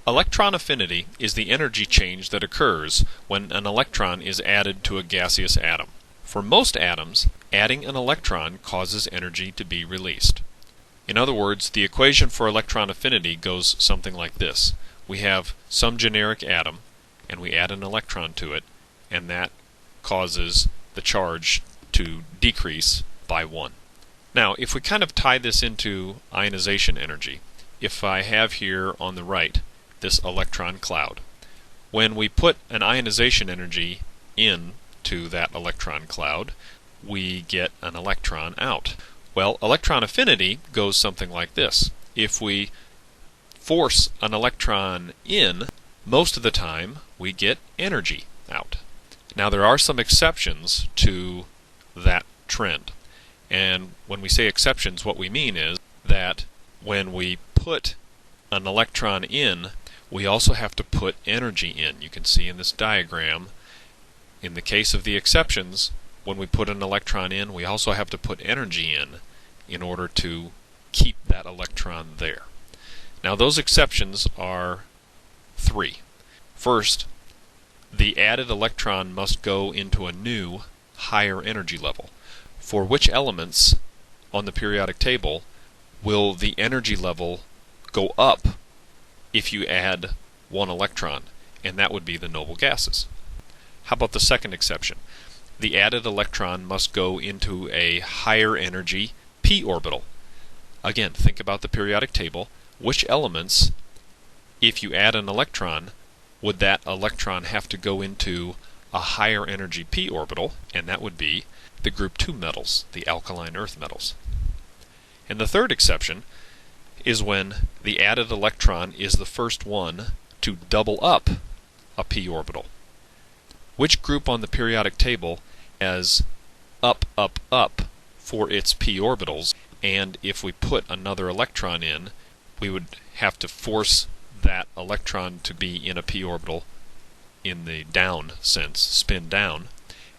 Electron affinity is the energy change that occurs when an electron is added to a gaseous atom. For most atoms, adding an electron causes energy to be released. In other words, the equation for electron affinity goes something like this. We have some generic atom, and we add an electron to it, and that causes the charge to decrease by 1. Now, if we kind of tie this into ionization energy, if I have here on the right this electron cloud, when we put an ionization energy into that electron cloud, we get an electron out. Well, electron affinity goes something like this. If we force an electron in, most of the time we get energy out. Now, there are some exceptions to that trend. And when we say exceptions, what we mean is that when we put an electron in, we also have to put energy in. You can see in this diagram, in the case of the exceptions, when we put an electron in, we also have to put energy in order to keep that electron there. Now, those exceptions are 3. First, the added electron must go into a new, higher energy level. For which elements on the periodic table will the energy level go up if you add 1 electron? And that would be the noble gases. How about the second exception? The added electron must go into a higher energy p orbital. Again, think about the periodic table. Which elements, if you add an electron, would that electron have to go into a higher energy p orbital? And that would be the group 2 metals, the alkaline earth metals. And the third exception is when the added electron is the first one to double up a p orbital. Which group on the periodic table has up, up, up for its p orbitals? And if we put another electron in, we would have to force that electron to be in a p orbital in the down sense, spin down,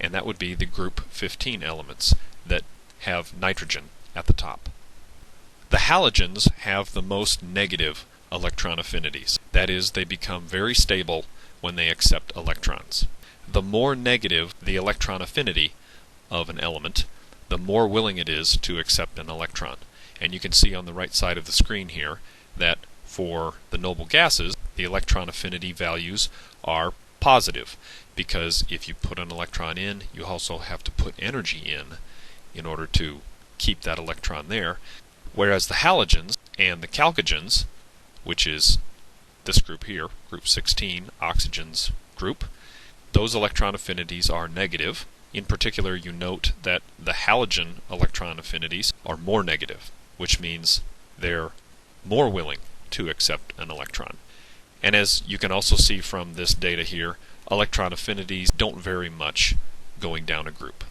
and that would be the group 15 elements that have nitrogen at the top. The halogens have the most negative electron affinities. That is, they become very stable when they accept electrons. The more negative the electron affinity of an element, the more willing it is to accept an electron. And you can see on the right side of the screen here that for the noble gases, the electron affinity values are positive, because if you put an electron in, you also have to put energy in order to keep that electron there. Whereas the halogens and the chalcogens, which is this group here, group 16, oxygen's group, those electron affinities are negative. In particular, you note that the halogen electron affinities are more negative, which means they're more willing to accept an electron. And as you can also see from this data here, electron affinities don't vary much going down a group.